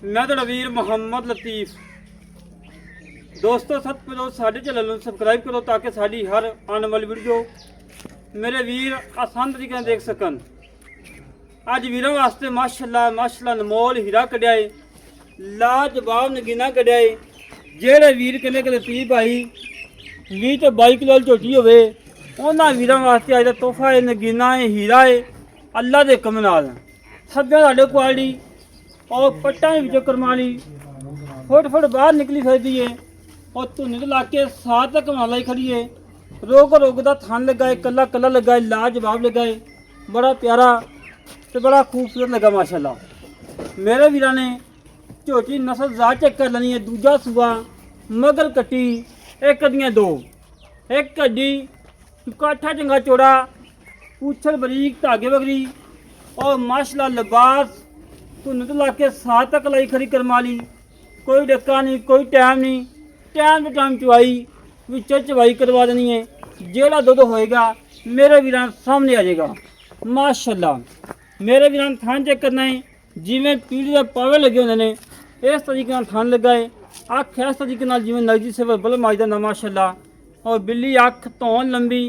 मैं तो वीर मोहम्मद लतीफ। दोस्तों सब पहले साढ़े चैनल ਨੂੰ ਸਬਸਕ੍ਰਾਈਬ ਕਰੋ ताकि ਸਾਡੀ हर आने वाली वीडियो मेरे वीर आसान तरीके ਨਾਲ देख सकन। ਅੱਜ ਵੀਰਾਂ ਵਾਸਤੇ ਮਾਸ਼ਾਅੱਲਾ ਨਮੋਲ ਹੀਰਾ ਕੱਢਿਆ ਏ, ਲਾਜਵਾਬ ਨਗੀਨਾ ਕੱਢਿਆ ਏ। ਜਿਹੜੇ ਵੀਰ ਕਹਿੰਦੇ ਕਿ ਲਤੀਫ ਭਾਈ 20 ਤੋਂ 22 ਕਿਲੋ ਝੋਟੀ ਹੋਵੇ ਉਹਨਾਂ ਵੀਰਾਂ ਵਾਸਤੇ ਅੱਜ ਦਾ ਤੋਹਫਾ ਹੈ, ਨਗੀਨਾ ਹੈ, ਹੀਰਾ ਹੈ, ਅੱਲਾ ਦੇ ਹੁਕਮ ਨਾਲ। ਸਭਿਆਂ ਸਾਡੇ ਕੁਆਲਿਟੀ और पट्टा भी विचों करमाली फुट बाहर निकली फिरती है और धुने ला के साथ तक माला ही खड़ी है। रोग का थान लगा है, कला कला लगा है, लाजवाब लगा है, बड़ा प्यारा तो बड़ा खूबसूरत लगा माशाल्लाह। मेरे वीरा ने झोटी नस्ल जा चेक कर लेनी है। दूजा सूआ मगर कट्टी एक कदियाँ दो, एक कड्डी काठा चंगा चौड़ा, पूछल बरीक धागे वगरी और माशाल्लाह लिबास धुन तो ला के साथ तक लाई खरी करमाली। कोई डक्का नहीं, कोई टाइम नहीं, टाइम टू टाइम चवाई विचों चवाई करवा देनी है। जेड़ा दुध होएगा मेरे वीरां सामने आ जाएगा माशाल्लाह। मेरे वीरां थान चेक करना है, जिमें पीढ़ी के पावे लगे होंगे ने इस तरीके नाल थान लगा है। अख इस तरीके नाल जिमें नगदी से बल माजदा ना माशाल्लाह। और बिल्ली अख धौन लंबी,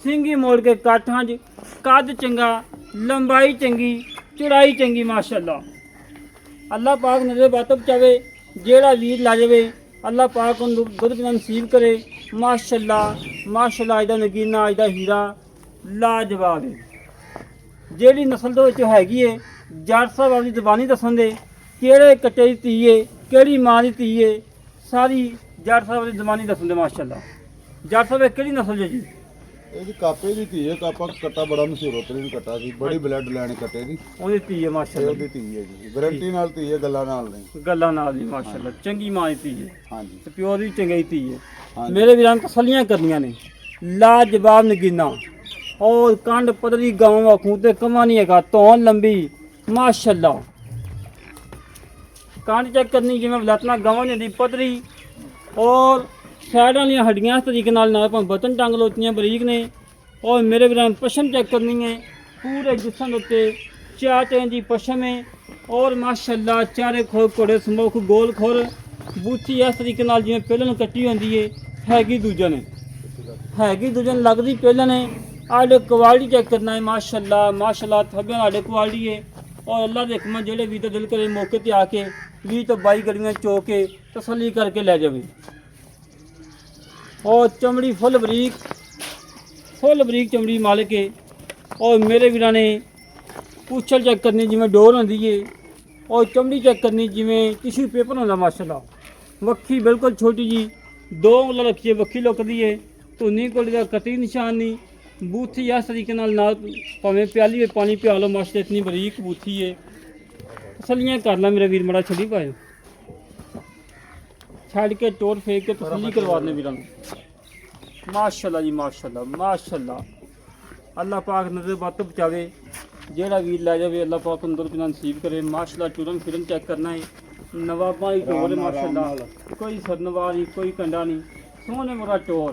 सिंगी मोड़ के काठां च, कद चंगा, लंबाई चंगी, चौड़ाई चंगी माशाल्लाह। अल्लाह पाक नजर बातब चावे, जेड़ा वीर ला जावे अल्लाह पाक उन दुध पीना नसीब करे माशाल्लाह माशाल्लाह। अज दा नगीना अज दा हीरा लाजवाब है। जेड़ी नस्ल दे विच हैगी है जट साहब अपनी जबानी दसन दे केड़े कट्टे दी धी है, केड़ी मां दी धी है, सारी जट साहब अपनी जबानी दसन दे माशाल्लाह। जट साहब केड़ी नस्ल है जी? ਇਹਦੀ ਕਾਪੇ ਦੀ ਧੀ ਹੈ। ਕਾਪਾ ਕੱਟਾ ਬੜਾ ਮਸ਼ਹੂਰ ਉਤਰੀ ਵੀ ਕੱਟਾ ਸੀ, ਬੜੀ ਬਲੱਡ ਲਾਈਨ ਕੱਟੇ ਦੀ ਉਹਦੀ ਧੀ ਹੈ ਮਾਸ਼ਾਅੱਲਾ। ਉਹਦੀ ਧੀ ਹੈ ਜੀ, ਗਾਰੰਟੀ ਨਾਲ ਧੀ ਹੈ, ਗੱਲਾਂ ਨਾਲ ਨਹੀਂ। ਗੱਲਾਂ ਨਾਲ ਦੀ ਮਾਸ਼ਾਅੱਲਾ ਚੰਗੀ ਮਾਂ ਦੀ ਧੀ ਹੈ। ਹਾਂਜੀ ਤੇ ਪਿਓ ਦੀ ਚੰਗੀ ਧੀ ਹੈ। ਹਾਂਜੀ। ਮੇਰੇ ਵੀਰਾਂ ਨੂੰ ਤਸੱਲੀਆਂ ਕਰਨੀਆਂ ਨੇ। ਲਾਜਵਾਬ ਨਗੀਨਾ और कंड पतली गाँव वाखू तो कमा नहीं है, धौन लंबी माशाल्लाह। कंड चेक करनी जिमें लत्तना गाँव नहीं दी पतली और साइड वाली हड्डियां इस तरीके नाल बतन टंग लोतियाँ बरीक ने। और मेरे वीरां पशम चेक करनी है, पूरे जिसम उत्ते 4 इंच की पशम है और माशाल्लाह चारे खोर घोड़े समोख गोल खोर बूथी इस तरीके नाल जिमें पहलन कट्टी होंदी है, हैगी दूजन हैगी दूजन लगदी पहलन है। आडे क्वालिटी चेक करना है माशाल्लाह माशाल्लाह। थब्बे आडे क्वालिटी है और अल्लाह दे हुक्म जेड़े भी तो दिल करे मौके ते आके 20 तो 22 गड्डियां चो के तसल्ली करके ले जावे। और चमड़ी फुल बरीक चमड़ी मालिक है। और मेरे वीरां ने पूछल चेक करनी जिमें डोर होंदी है और चमड़ी चेक करनी जिमें टिश्यू पेपर होंदा माशाल्लाह। वक्खी बिल्कुल छोटी जी, 2 उंगल रखी है, वक्खी लुकदी है, धुनी कोली दा कतई निशान नहीं। बूथी इस तरीके नाल भावें प्याली में पानी पिया लो माशाल्लाह, इतनी बरीक बूथी है। तसल्लियां कर ला मेरे वीर, मड़ा छड़ी पाए छड़ के टोर फेंक के तसल्ली करवा दें वीरां माशाल्लाह जी माशाल्लाह माशाल्लाह। अल्लाह पाक नजर बात बचावे, जेड़ा वीर लै जावे अल्लाह पाक अंदर पिना नसीब करे माशाल्लाह। टुरन फिरन चेक करना है, नवाबा ही टोर है माशाल्लाह, कोई सरनवा नहीं, कोई कंडा नहीं, सोहने मोरा टोर।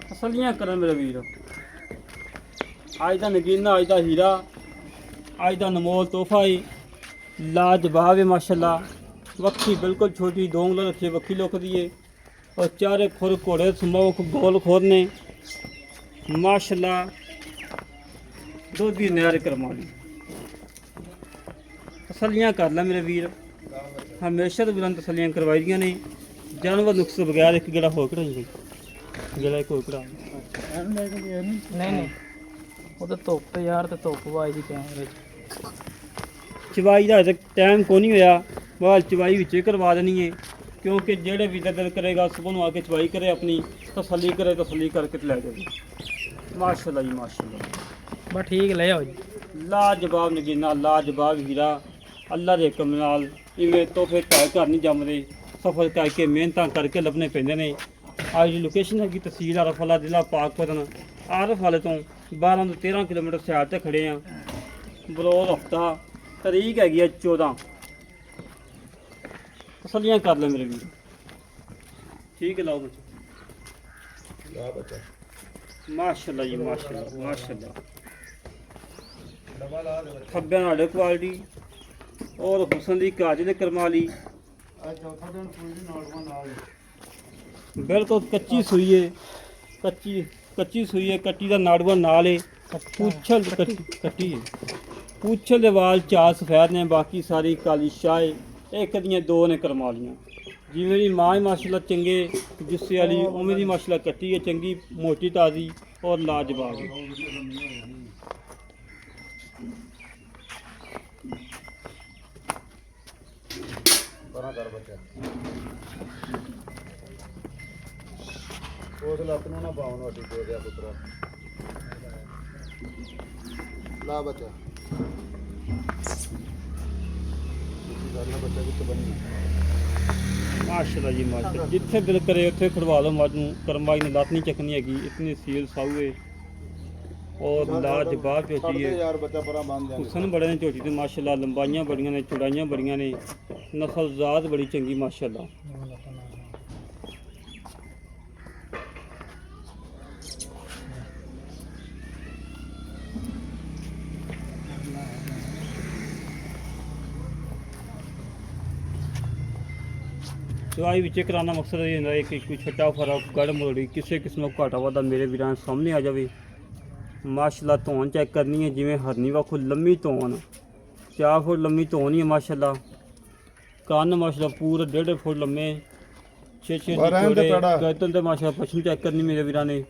तसल्लियां करन मेरे वीर। अज दा नगीना अज दा हीरा अज दा नमोल तोहफा है, लाजवाब है माशाल्लाह। वक्खी बिल्कुल छोटी, 2 उंगल रखी वक्खी लुकदी है और चारे खुर घोड़े समोख गोल खोर ने माशाल्लाह। दुध की नहर करमाली। तसल्लियां कर ला मेरे वीर, हमेशा तो वीरां तसल्लियां करवाई दियां ने। जानवर नुक्स बगैर एक गेड़ा हो कढ़ाई गेड़ा एक हो कढ़ा नहीं वो तो धुप्प यार, तो धुप्प वाई दी कैमरे चवाई का अजे टाइम को नहीं होया, बाल चवाई विच करवा देनी है क्योंकि जेड़े भी दिल करेगा सुबह आके चवाई करे, अपनी तसल्ली करे, तसल्ली करके लै जाए माशाल्लाह जी माशाल्लाह। बस ठीक ले आओ जी। लाजवाब नगीना लाजवाब हीरा अल्लाह के हुक्म नाल। इवें तोहफे घर घर नहीं जमदे, सफर करके मेहनत करके लभने पैंदे ने। अज की लोकेशन है तहसील आरफ वाला, जिला पाकपतन। आरफ वाले तो 12 तो 13 किलोमीटर सैर ते खड़े हैं। बरोज हफ्ता तरीक हैगी 14। तसल्लियां कर ले मेरे भी, ठीक है लाओ बच्चा माशाल्लाह जी माशाल्लाह माशाल्लाह। खब्बे नाड़े क्वालिटी ਔਰ ਹੁਸਨ ਦੀ ਕਾਜ ਦੇ ਕਰਮਾਲੀ ਆ ਚੌਥਾ ਦਿਨ ਪੂਰੀ ਨੌਲਵਾਂ ਨਾਲ ਬਿਲਕੁਲ ਕੱਚੀ ਸੂਈ ਏ, ਕੱਚੀ ਸੂਈ ਏ, ਕੱਟੀ ਦਾ ਨਾੜੂਆ ਨਾਲ ਏ, ਪੂਛਲ ਕੱਟੀ ਏ, ਪੂਛਲ ਦੇ ਵਾਲ ਚਾਰ ਸਫੈਦ ਨੇ, ਬਾਕੀ ਸਾਰੀ ਕਾਲੀ ਸ਼ਾਹ ਏ। ਇੱਕ ਦੀਆਂ ਦੋ ਨੇ ਕਰਮਾਲੀਆਂ। ਜਿਵੇਂ ਦੀ ਮਾਂ ਮਾਸ਼ਾਅੱਲਾ ਚੰਗੇ ਜੁੱਸੇ ਵਾਲੀ, ਉਵੇਂ ਦੀ ਮਾਸ਼ਾਅੱਲਾ ਕੱਟੀ ਏ, ਚੰਗੀ ਮੋਟੀ ਤਾਜ਼ੀ ਔਰ ਲਾਜਵਾਬ ਏ। ਬਣਾ ਕਰ ਬੱਚਾ ਉਸ ਲੱਤ ਨੂੰ ਨਾ ਪਾਉਣ ਵਾਟੀ ਦੇ ਦਿਆ ਪੁੱਤਰਾ। ਲਾ ਬੱਚਾ ਗੱਲ ਬੱਚਾ ਕਿੱਥੇ ਬਣੀ ਮਾਸ਼ਾਅੱਲਾ ਜੀ ਮਾਸ਼ਾਅੱਲਾ, ਜਿੱਥੇ ਦਿਲ ਕਰੇ ਉੱਥੇ ਖੜਵਾ ਲਓ ਮੱਝ ਨੂੰ। ਕਰਮਾਈ ਨੇ ਲੱਤ ਨਹੀਂ ਚੱਕਣੀ ਹੈਗੀ, ਇਤਨੀ ਸੀਲ ਸਾਊ ਏ ਔਰ ਲਾਜਵਾਬ ਝੋਟੀ ਏ। ਯਾਰ ਬੱਚਾ ਪਰਾਂ ਬੰਨ ਜਾਂਦੇ ਹੁਸਨ ਬੜੇ ਨੇ ਝੋਟੀ ਤੇ ਮਾਸ਼ਾਅੱਲਾ, ਲੰਬਾਈਆਂ ਬੜੀਆਂ ਨੇ, ਚੌੜਾਈਆਂ ਬੜੀਆਂ ਨੇ, ਨਸਲ ਜ਼ਾਤ ਬੜੀ ਚੰਗੀ ਮਾਸ਼ਾਅੱਲਾ। ਚਵਾਈ ਵਿੱਚ ਕਰਾਉਣਾ ਮਕਸਦ ਇਹ ਹੁੰਦਾ ਹੈ ਕਿ ਕੋਈ ਛੋਟਾ ਫਰਕ ਗੜ ਮੋੜੀ ਕਿਸੇ ਕਿਸਮ ਦਾ ਘਾਟਾ ਵਾਧਾ ਮੇਰੇ ਵੀਰਾਂ ਦੇ ਸਾਹਮਣੇ ਆ ਜਾਵੇ। ਮਾਸ਼ਾਅੱਲਾ ਧੌਣ ਚੈੱਕ ਕਰਨੀ ਹੈ, ਜਿਵੇਂ ਹਰਨੀ ਵਾਖੋ ਲੰਮੀ ਧੌਣ, 4 ਫੁੱਟ ਲੰਮੀ ਧੌਣ ਹੀ ਹੈ ਮਾਸ਼ਾਅੱਲਾ। ਕੰਨ ਮਾਸ਼ਾਅੱਲਾ ਪੂਰੇ 1.5 ਫੁੱਟ ਲੰਮੇ, 6 ਚੌੜੇ, ਗਰਦਨ ਤੇ ਮਾਸ਼ਾਅੱਲਾ ਪਛਮ ਚੈੱਕ ਕਰਨੀ ਮੇਰੇ ਵੀਰਾਂ ਨੇ।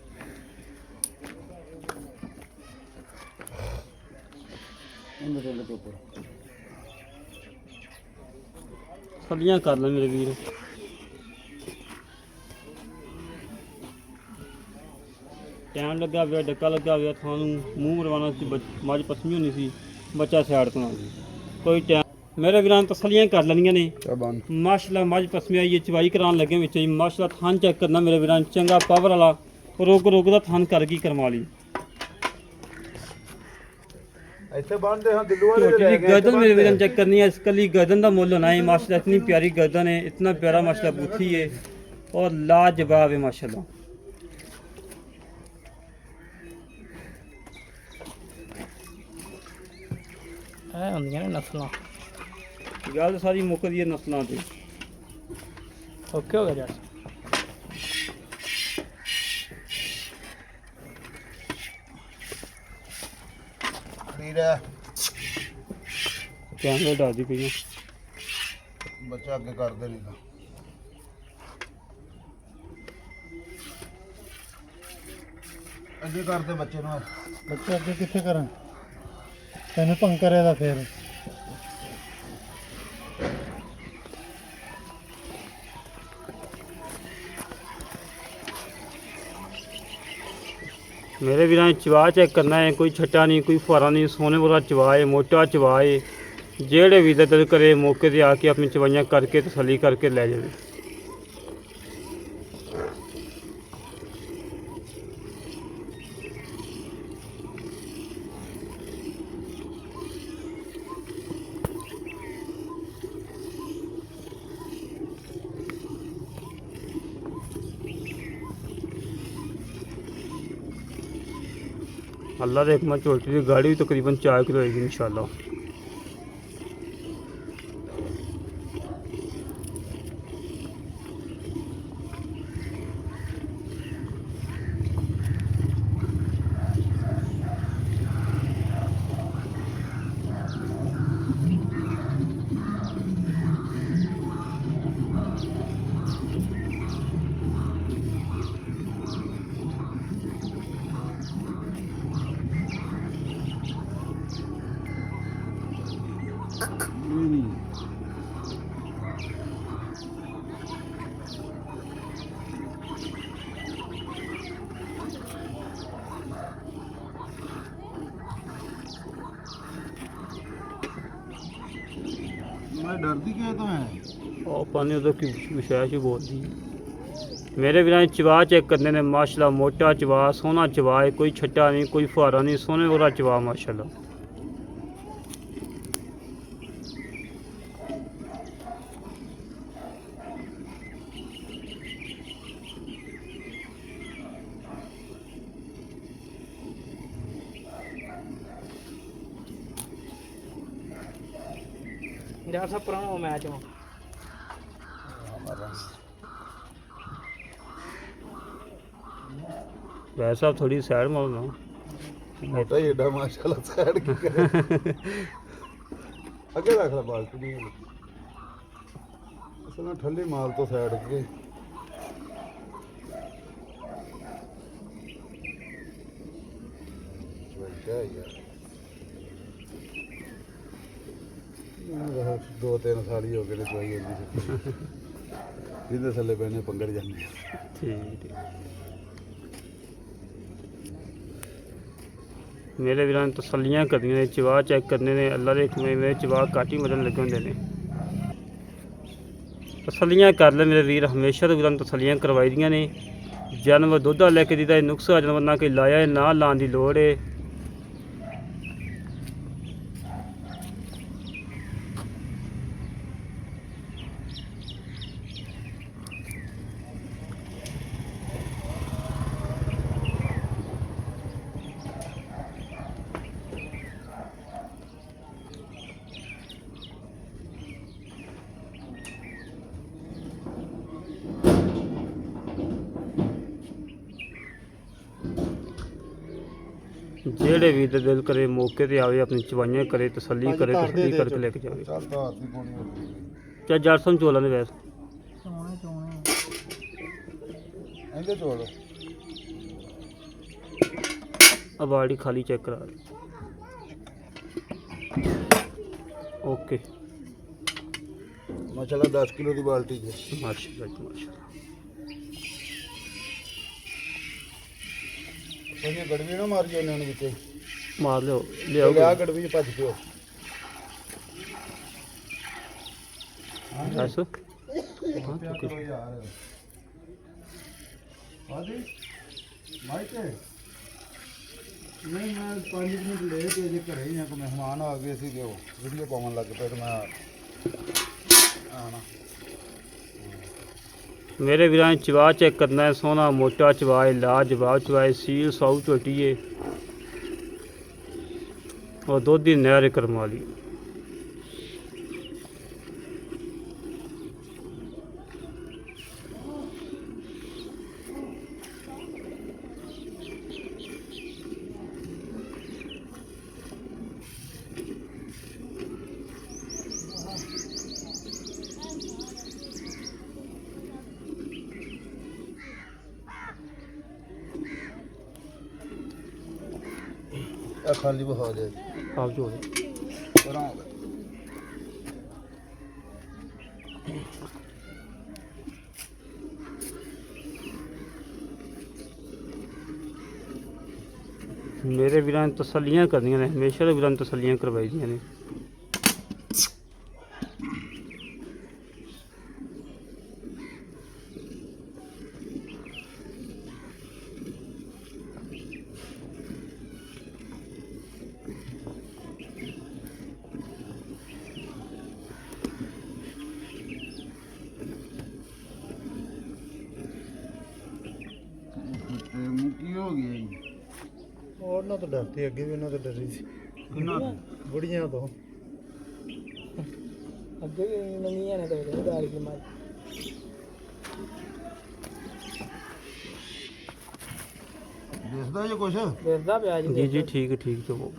ਸਲੀਆਂ ਕਰ ਲੈ ਮੇਰੇ ਵੀਰ। ਟਾਈਮ ਲੱਗਾ ਹੋਇਆ, ਡੱਕਾ ਲੱਗਾ ਹੋਇਆ, ਤੁਹਾਨੂੰ ਮੂੰਹ ਮਰਵਾਉਣਾ ਸੀ, ਮੱਝ ਪਸਮੀ ਹੋਣੀ ਸੀ, ਬੱਚਾ ਸਾਈਡ ਤੋਂ ਕੋਈ ਟਾਈਮ ਮੇਰੇ ਵੀਰਾਂ ਨੇ ਤਸਲੀਆਂ ਕਰ ਲੈਣੀਆਂ ਨੇ ਮਾਸ਼ਾਅੱਲਾ। ਮੱਝ ਪਸਮੀ ਆਈ ਹੈ, ਚਵਾਈ ਕਰਾਉਣ ਲੱਗੇ ਵਿੱਚ ਹੀ ਮਾਸ਼ਾਅੱਲਾ। ਥਣ ਚੈੱਕ ਕਰਨਾ ਮੇਰੇ ਵੀਰਾਂ ਨੇ, ਚੰਗਾ ਪਾਵਰ ਵਾਲਾ ਰੋਗ ਦਾ ਥਣ ਕਰ ਗਈ ਕਰਮਾ ਲਈ। ਇੱਥੇ ਬੰਨਦੇ ਹਾਂ ਦਿੱਲੂ ਵਾਲੇ ਝੋਟੀ ਦੀ ਗਰਦਨ ਮੇਰੇ ਵੀਰਾਂ ਨੇ ਚੈੱਕ ਕਰਨੀ ਹੈ, ਇਸ ਕੱਲੀ ਗਰਦਨ ਦਾ ਮੁੱਲ ਹੋਣਾ ਹੈ ਮਾਸ਼ਾਅੱਲਾ। इतनी प्यारी गर्दन है, इतना प्यारा माशाल्लाह बूथी है और लाजवाब है माशाल्लाह। ਇਹ ਹੁੰਦੀਆਂ ਨੇ ਨਸਲਾਂ। ਗੱਲ ਸਾਰੀ ਮੁੱਕਦੀ ਹੈ ਨਸਲਾਂ ਤੇ। ਓਕੇ ਹੋ ਗਿਆ ਜੱਟ। ਕੈਮਰੇ ਡਾਦੀ ਪਈਆਂ, ਬੱਚਾ ਅੱਗੇ ਕਰਦੇ ਨਹੀਂ ਤਾਂ ਅੱਗੇ ਕਰਦੇ ਬੱਚੇ ਨੂੰ। ਬੱਚੇ ਅੱਗੇ ਕਿੱਥੇ ਕਰਾਂ, ਤੈਨੂੰ ਭੰਗ ਕਰਿਆ ਦਾ ਫੇਰ। मेरे वीर चवा चेक करना है, कोई छट्टा नहीं, कोई फुहारा नहीं, सोने वाला चवा है, मोटा चवा है। जेड़े भी दिल करे मौके से आके अपनी चवाइयाँ करके तसली करके ले जाए। अल्लाह दे हुक्म झोटी की गाड़ी भी तकरीबन 4 किलो होगी इंशाल्लाह। मैं डरती क्या तो है और पानी उधर की विशेष ही बोलती है। मेरे वीर चवा चेक करने ने माशाल्लाह, मोटा चवा, सोना चवा है, कोई छट्टा नहीं, कोई फुहारा नहीं, सोने वाला चवा माशाल्लाह। ਡਾਕਟਰ ਸਾਹਿਬ ਪੁਰਾਣਾ ਮੈਚ ਹੋ ਵੈਸਾ ਥੋੜੀ ਸਾਈਡ ਮਾਰਨਾ ਮੋਟਾ ਹੀ ਏਡਾ ਮਾਸ਼ਾਅੱਲਾ ਸਾਈਡ ਕੀ ਕਰੇ ਅੱਗੇ ਰੱਖ ਲੈ ਬਾਲਟੀ ਨਹੀਂ ਅਸਲ ਨਾਲ ਠੱਲੀ ਮਾਲ ਤੋਂ ਸਾਈਡ ਕੇ ਬੈਠਾ ਯਾਰ 2-3 ਸਾਲ ਹੀ ਹੋ ਗਏ ਨੇ ਦਵਾਈ ਇੰਨੀ ਜਿਹਦੇ ਥੱਲੇ ਪੈਣੇ ਪੰਗੜ ਜਾਂਦੇ ਆ। ਠੀਕ ਮੇਰੇ ਵੀਰਾਂ ਨੇ ਤਸੱਲੀਆਂ ਕਰਨੀਆਂ ਨੇ ਚਵਾ ਚੈੱਕ ਕਰਨੇ ਨੇ ਅੱਲਾ ਦੇ ਹੁਕਮ ਮੇਰੇ ਚਵਾ ਘੱਟ ਹੀ ਮਰਨ ਲੱਗੇ ਹੁੰਦੇ ਨੇ ਤਸੱਲੀਆਂ ਕਰ ਲੈ ਮੇਰੇ ਵੀਰ ਹਮੇਸ਼ਾ ਤੋਂ ਵੀਰਾਂ ਨੂੰ ਤਸੱਲੀਆਂ ਕਰਵਾਈ ਦੀਆਂ ਨੇ ਜਾਨਵਰ ਦੁੱਧ ਲੈ ਕੇ ਦਿੱਤਾ ਨੁਕਸਾ ਜਾਨਵਰ ਨਾ ਕੋਈ ਲਾਇਆ ਨਾ ਲਾਉਣ ਦੀ ਲੋੜ ਹੈ ਜਿਹੜੇ ਵੀ ਦਾ ਦਿਲ ਕਰੇ ਮੌਕੇ ਤੇ ਆਵੇ ਆਪਣੀ ਚਵਾਈਆਂ ਕਰੇ ਤਸੱਲੀ ਕਰੇ ਤਸੱਲੀ ਕਰਕੇ ਲੈ ਕੇ ਜਾਵੇ ਚੱਲ ਧਾਰ ਦੀ ਪਾਉਣੀ ਹੁੰਦੀ ਚਾਹ ਜਰਸਨ ਚੋਲਾਂ ਦੇ ਵੈਸ ਸੋਹਣੇ ਇਹਦੇ ਚੋਲ ਆ ਬਾਲਟੀ ਖਾਲੀ ਚੈੱਕ ਕਰਾ ਓਕੇ ਮਾਸ਼ਾਅੱਲਾ 10 ਕਿਲੋ ਦੀ ਬਾਲਟੀ ਹੈ ਮਾਸ਼ਾਅੱਲਾ ਮਾਸ਼ਾਅੱਲਾ ਉਹਨੇ ਗੜਵੀ ਨਾ ਮਾਰੀ ਉਹਨਾਂ ਨੇ ਵਿੱਚ ਮਾਰ ਲਿਓ ਲਿਆਓ ਲਿਆ ਗੜਵੀ ਚ ਭੱਜ ਪਿਓ ਦੱਸ ਕਰੋ ਯਾਰ ਆਦੀ ਮਾਈਕੇ ਨਹੀਂ ਮੈਂ 5 ਮਿੰਟ ਲੈ ਕੇ ਜੇ ਘਰੇ ਹੀ ਆ ਕੋ ਮਹਿਮਾਨ ਆ ਗਏ ਸੀ ਤੇ ਉਹ ਵੀਡੀਓ ਪਾਉਣ ਲੱਗ ਪਏ ਤੇ ਮੈਂ ਆਣਾ ਮੇਰੇ ਵੀਰਾਂ ਨੇ ਚਵਾ ਚੈੱਕ ਕਰਨਾ ਹੈ ਸੋਹਣਾ ਮੋਟਾ ਚਵਾ ਹੈ ਲਾਜਵਾਬ ਚਵਾ ਹੈ ਸੀਲ ਸਾਊ ਝੋਟੀ ਹੈ और दो दिन नहर करवा ली खाली बहा दे आप जो मेरे वीरां तसल्लियां करनियां ने हमेशा वीरां तसल्लियां करवाई दियां ने ਕੀ ਹੋ ਗਿਆ ਜੀ ਉਹਨਾਂ ਤੋਂ ਡਰਦੀ ਅੱਗੇ ਵੀ ਉਹਨਾਂ ਤੋਂ ਡਰੀ ਸੀ ਕਿੰਨਾ ਬੁੜੀਆਂ ਤੋਂ ਅੱਗੇ ਵੀ ਨਵੀਆਂ ਨੇ ਤੇ ਦਾਲ ਕੀ ਮਾਰ ਦਿਸਦਾ ਜੇ ਕੁਛ ਦੇਖਦਾ ਪਿਆ ਜੀ जी जी ठीक है ठीक है वो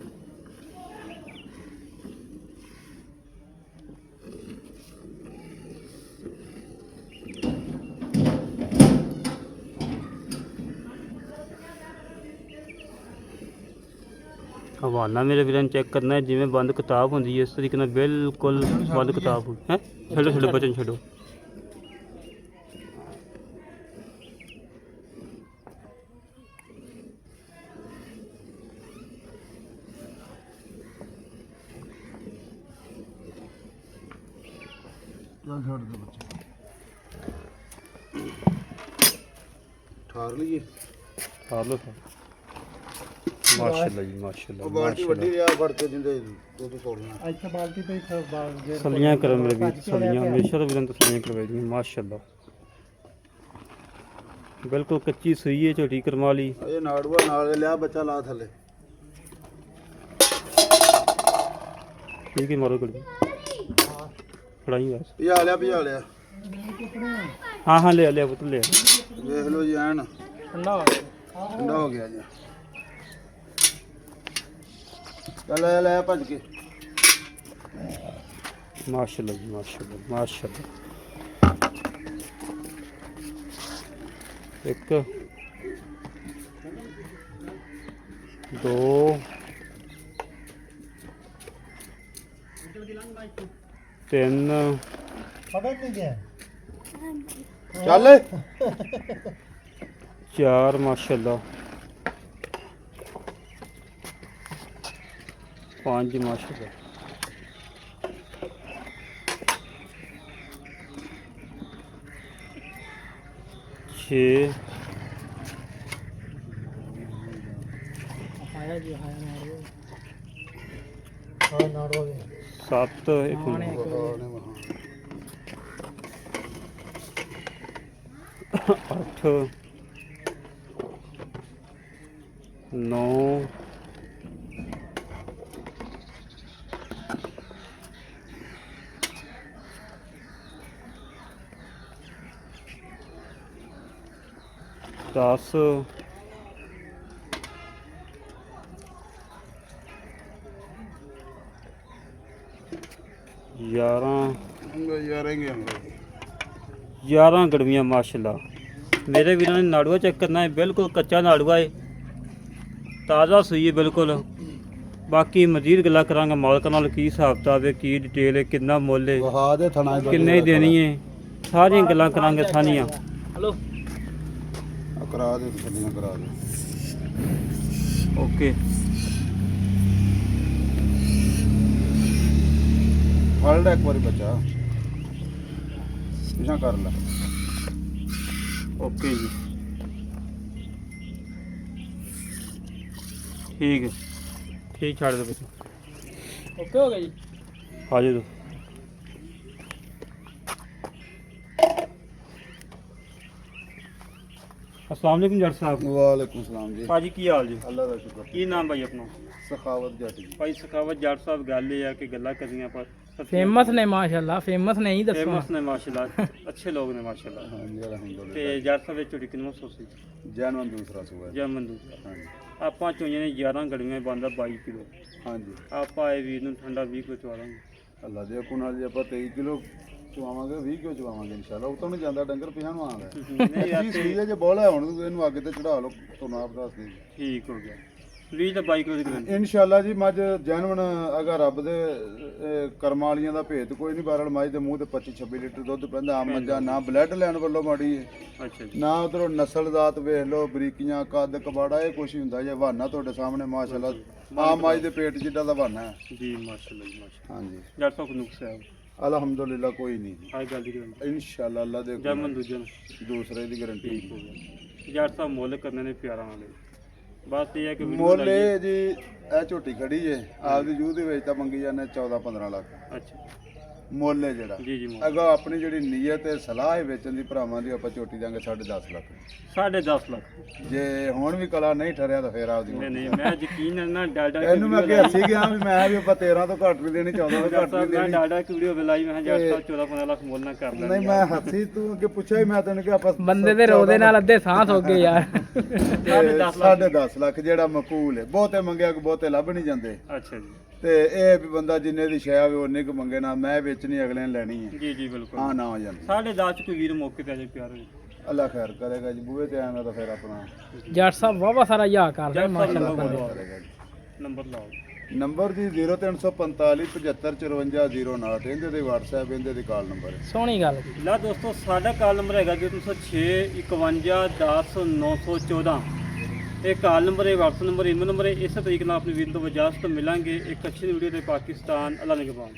हवाना मेरे वीर चेक करना है जिमें बंद किताब होंगी है इस तरीके नाल बिल्कुल बंद किताब है छड्डो छड्डो बचन छड्डो ਚੱਲ ਛੱਡ ਦੇ ਬੱਚੇ ਠਾਰ ਲਈਏ खा लो सर माशाल्लाह जी माशाल्लाह ਉਹ ਬਾਲਟੀ ਵੱਡੀ ਰਿਆ ਫੜ ਕੇ ਦਿੰਦੇ ਉਹ ਤੋਂ ਤੋੜਨਾ ਇੱਥੇ ਬਾਲਟੀ ਤੇ ਇੱਥੇ ਬਾਗ सलियां करो मेरे वीर सलियां हमेशा तो वीर तसलियां करवाई दी माशाल्लाह बिल्कुल कच्ची सूई है छोटी करवा ली ਇਹ ਨਾੜੂਆ ਨਾਲ ਲਿਆ ਬੱਚਾ ਲਾ ਥੱਲੇ ठीक है मारो गली ਫੜਾਈ ਬਸ। ਭਜਾ ਲਿਆ ਹਾਂ ਹਾਂ ਲੈ ਪੁੱਤ ਲੈ। ਵੇਖ ਲਓ ਜੀ ਐਨ ਠੰਡਾ ਹੋ ਗਿਆ। ਠੰਡਾ ਹੋ ਗਿਆ ਜੀ। ਚੱਲ ਲੈ ਭੱਜ ਕੇ। ਮਾਸ਼ਾਅੱਲਾ ਜੀ ਮਾਸ਼ਾਅੱਲਾ ਮਾਸ਼ਾਅੱਲਾ। ਇੱਕ 2 3 ਪਤਾ ਨਹੀਂ ਗਿਆ ਚੱਲ 4 ਮਾਸ਼ਾਅੱਲਾ 5 ਮਾਸ਼ਾਅੱਲਾ 6 ਆਇਆ ਜੀ ਆਇਆ ਮਾਰੋ। ਹਾਂ ਨਾੜੋ ਦੇ 7 ਇੱਕ ਆਉਣੇ ਇੱਕ ਵਾਰੀ। 8 9 10 11 11 ਗੜਵੀਆਂ ਮਾਸ਼ਾਅੱਲਾ। ਮੇਰੇ ਵੀਰਾਂ ਨੇ ਨਾੜੂਆ ਚੈੱਕ ਕਰਨਾ ਹੈ, ਬਿਲਕੁਲ ਕੱਚਾ ਨਾੜੂਆ ਹੈ, ਤਾਜ਼ਾ ਸੂਈ ਹੈ ਬਿਲਕੁਲ। ਬਾਕੀ ਮਜ਼ੀਦ ਗੱਲਾਂ ਕਰਾਂਗਾ ਮਾਲਕਾਂ ਨਾਲ, ਕੀ ਹਿਸਾਬ ਕਿਤਾਬ ਹੈ, ਕੀ ਡਿਟੇਲ ਹੈ, ਕਿੰਨਾ ਮੁੱਲ ਹੈ, ਵਹਾ ਦੇ ਥਣਾ ਕਿੰਨੇ ਦੀ ਦੇਣੀ ਹੈ, ਸਾਰੀਆਂ ਗੱਲਾਂ ਕਰਾਂਗੇ ਸਾਨੀਆਂ। ਹਲੋ ਕਰਾ ਦੇ ਥੱਲੀਆਂ ਕਰਾ ਦੇ। ਓਕੇ ਫੜ ਲੈ ਇੱਕ ਵਾਰੀ ਬੱਚਾ ਪਿਛਾ ਕਰ ਲੈ। ਓਕੇ ਜੀ ਠੀਕ ਹੈ ਠੀਕ, ਛੱਡ ਦੇ ਬੱਚਾ। ਓਕੇ ਹੋ ਗਿਆ ਜੀ। ਆ ਜਾਓ। अस्सलाम वालेकुम जट साहब। ਵਾਲੇਕੁਮ ਸਲਾਮ ਜੀ। ਭਾਜੀ ਕੀ ਹਾਲ ਜੀ? ਅੱਲਾ ਦਾ ਸ਼ੁਕਰ। ਕੀ ਨਾਮ ਭਾਈ ਆਪਣਾ? ਸਖਾਵਤ ਜੱਟ ਜੀ। ਭਾਈ ਸਖਾਵਤ ਜੱਟ ਸਾਹਿਬ, ਗੱਲ ਇਹ ਆ ਕਿ ਗੱਲਾਂ ਕਰਨੀਆਂ ਆਪਾਂ ਫੇਮਸ ਨੇ ਮਾਸ਼ਾਅੱਲਾ, ਫੇਮਸ ਨੇ ਹੀ ਦੱਸੋ। ਫੇਮਸ ਨੇ ਮਾਸ਼ਾਅੱਲਾ, ਅੱਛੇ ਲੋਕ ਨੇ ਮਾਸ਼ਾਅੱਲਾ। ਹਾਂਜੀ ਅਲਹਮਦੁਲਿਲਾ। ਤੇ ਜੱਟ ਸਾਹਿਬ ਵਿੱਚ ਝੋਟੀ ਕਿੰਨਾ ਸੋਸੀ ਜੈਨਵਨ ਦੂਸਰਾ ਸੂਆ। ਜਮਨ ਦੂਸਰਾ। ਹਾਂਜੀ ਆਪਾਂ ਚੋਈਆਂ ਨੇ 11 ਗੜੀਆਂ ਬੰਦਾ 22 ਕਿਲੋ। ਹਾਂਜੀ ਆਪਾਂ ਇਹ ਵੀਰ ਨੂੰ ਠੰਡਾ 20 ਕਿਲੋ ਚਵਾ ਦਾਂਗੇ। ਅੱਲਾ ਦੇ ਹੁਕਮ ਨਾਲ ਜੇ ਆਪਾਂ 23 ਕਿਲੋ ਚਵਾਵਾਂਗੇ 20 ਕਿਲੋ ਚਵਾਵਾਂਗੇ ਇਨਸ਼ਾਅੱਲਾ। ਉਤੋਂ ਨਹੀਂ ਜਾਂਦਾ ਡੰਗਰ ਪਿਛਾਂ ਨੂੰ ਆਉਂਦਾ। ਨਹੀਂ ਯਾਰ ਕੀ ਤੇ ਸਹੀ ਹੈ ਜੇ ਬੋਲਾ ਹੁਣ ਇਹਨੂੰ ਅੱਗੇ ਤੇ ਚੜਾ ਲਓ ਤੁਹਾਨੂੰ ਆਪ ਦੱਸ ਦੇ। ਠੀਕ ਹੋ ਗਿਆ। 20 ਤੇ 22 ਕਿਲੋ ਦੀ ਗਰੰਟੀ। ਇਨਸ਼ਾਅੱਲਾ ਜੀ ਮੱਝ ਜੈਨਵਨ ਅਗਰ ਰੱਬ ਦੇ ਕਰਮਾਂ ਵਾਲੀਆਂ ਦਾ ਭੇਤ ਕੋਈ ਨਹੀਂ। ਬਾਰਲ ਮੱਝ ਦੇ ਮੂੰਹ ਤੇ 25-26 ਲੀਟਰ ਦੁੱਧ ਪੈਂਦਾ। ਆਮ ਮੱਝਾਂ ਨਾ ਬਲੱਡ ਲੈਣ ਵੱਲੋਂ ਮਾੜੀ ਹੈ, ਅੱਛਾ ਜੀ ਨਾ ਉਧਰੋਂ ਨਸਲ ਜ਼ਾਤ ਵੇਖ ਲਓ, ਬਰੀਕੀਆਂ, ਕੱਦ, ਕਬਾੜਾ, ਇਹ ਕੁਛ ਹੀ ਹੁੰਦਾ ਜੇ। ਹਵਾਨਾ ਤੁਹਾਡੇ ਸਾਹਮਣੇ ਮਾਸ਼ਾਅੱਲਾ ਆਮ ਮੱਝ ਦੇ ਪੇਟ ਜਿੱਡਾ ਦਾ ਹਵਾਨਾ ਹੈ। ਜੀ ਮਾਸ਼ਾਅੱਲਾ ਜੀ ਮਾਸ਼ਾਅੱਲਾ। ਹਾਂਜੀ ਜੱਟ ਸਾਹਿਬ ਨੂੰ ਨੁਕਸ ਹੈ ਅਲਹਮਦੁਲਿਲਾ ਕੋਈ ਨਹੀਂ ਜੀ। ਆਈ ਗੱਲ ਦੀ ਗਰੰਟੀ। ਇਨਸ਼ਾਅੱਲਾ ਅੱਲਾ ਦੇ ਹੁਕਮ ਜਮਨ ਨਾਲ ਦੂਜੇ ਨੂੰ ਦੂਸਰੇ ਦੀ ਗਾਰੰਟੀ। ਠੀਕ ਹੋ ਗਿਆ। ਜੱਟ ਸਾਹਿਬ ਮੁੱਲ ਕਰਨੇ ਨੇ ਪਿਆਰਾਂ ਵਾਲੇ। ਬਸ ਇਹ ਹੈ ਕਿ ਵੀਡੀਓ ਮੁੱਲ ਲਾਈਏ। ਇਹ ਜੀ ਇਹ ਝੋਟੀ ਖੜੀ ਜੇ ਆਪਦੀ ਜੂਹ ਦੇ ਵਿੱਚ ਤਾਂ ਮੰਗੀ ਜਾਂਦੇ 14-15 ਲੱਖ ਅੱਛਾ ਮੁੱਲ ਹੈ ਜਿਹੜਾ। ਜੀ ਜੀ ਮੁੱਲ ਅਗਾ ਆਪਣੀ ਜਿਹੜੀ ਨੀਅਤ ਹੈ ਸਲਾਹ ਹੈ ਵੇਚਣ ਦੀ ਭਰਾਵਾਂ ਦੀ, ਆਪਾਂ ਝੋਟੀ ਦਾਂਗੇ 10.5 ਲੱਖ। 10.5 ਲੱਖ। ਜੇ ਹੁਣ ਵੀ ਕਲਾ ਨਹੀਂ ਠਰਿਆ ਤਾਂ ਫੇਰ ਆਪਦੀ ਨਹੀਂ ਨਹੀਂ, ਮੈਂ ਯਕੀਨ ਨਾ ਡਾਡਾ ਇਹਨੂੰ ਮੈਂ ਅੱਗੇ ਹੱਸੀ ਗਿਆ ਵੀ ਮੈਂ ਵੀ ਆਪਾਂ 13 ਤੋਂ ਘੱਟ ਨਹੀਂ ਦੇਣੀ, 14 ਤੋਂ ਘੱਟ ਨਹੀਂ ਮੈਂ ਦੇਣੀ। ਡਾਡਾ ਕੀ ਵੀਡੀਓ ਬੁਲਾਈ, ਮੈਂ ਕਿਹਾ ਜੱਟ ਸਾਹਿਬ 14-15 ਲੱਖ ਮੁੱਲ ਨਾ ਕਰ ਲੈਣ। ਨਹੀਂ ਮੈਂ ਹੱਸੀ, ਤੂੰ ਅੱਗੇ ਪੁੱਛਿਆ ਹੀ ਮੈਂ ਤੈਨੂੰ ਕਿ ਆਪਾਂ ਬੰਦੇ ਦੇ ਰੋਦੇ ਨਾਲ ਅੱਧੇ ਸਾਹ ਹੋ ਗਏ ਯਾਰ। 10.5 ਲੱਖ ਜਿਹੜਾ ਮਕੂਲ ਹੈ। ਬਹੁਤੇ ਮੰਗਿਆ ਕਿ ਬਹੁਤੇ ਲੱਭ ਨਹੀਂ ਜਾਂਦੇ। ਅੱਛਾ ਜੀ ਤੇ ਇਹ ਵੀ ਬੰਦਾ ਜਿੰਨੇ ਦੀ ਸ਼ੈ ਹੋਵੇ ਉਹਨੇ ਕੁ ਮੰਗੇ ਨਾ। ਮੈਂ ਵੇਚਣੀ ਅਗਲੇ ਨੇ ਲੈਣੀ ਹੈ। ਜੀ ਜੀ ਬਿਲਕੁਲ। ਹਾਂ ਨਾ ਹੋ ਜਾਂਦੀ। 10.5 ਚ ਕੋਈ ਵੀਰ ਮੌਕੇ ਤੇ ਆ ਜਾਏ ਪਿਆਰ ਹੋਏ। ਅੱਲਾ ਖੈਰ ਕਰੇਗਾ ਜੀ। ਬੂਹੇ ਤੇ ਆਇਆ ਤਾਂ ਫਿਰ ਆਪਣਾ ਜੱਟ ਸਾਹਿਬ ਵਾਵਾ ਸਾਰਾ ਯਾ ਕਰਦਾ ਜੱਟ ਸਾਹਿਬ ਮਾਸ਼ਾਅੱਲਾ। ਨੰਬਰ ਬੰਦੇ ਬੋਲੋ। ਕਰੇਗਾ ਜੀ। ਨੰਬਰ ਲਾਓ। ਨੰਬਰ ਜੀ 0345 755409। ਇਹਦੇ ਤੇ WhatsApp, ਇਹਦੇ ਤੇ ਕਾਲ ਨੰਬਰ ਹੈ। ਸੋਹਣੀ ਗੱਲ ਜੀ। ਲਾ ਦੋਸਤੋ, ਸਾਡਾ ਕਾਲ ਨੰਬਰ ਹੈਗਾ 0306 51 10 914। ਇਹ ਕਾਲ ਨੰਬਰ ਹੈ, WhatsApp ਨੰਬਰ, ਈਮੇਲ ਨੰਬਰ ਹੈ। ਇਸੇ ਤਰੀਕੇ ਨਾਲ ਆਪਣੀ ਵੀਰ ਤੋਂ ਇਜਾਜ਼ਤ ਮਿਲਾਂਗੇ ਇੱਕ ਅੱਛੀ ਵੀਡੀਓ ਤੇ। ਪਾਕਿਸਤਾਨ ਅੱਲਾ ਨਿਗਹਬਾਨ।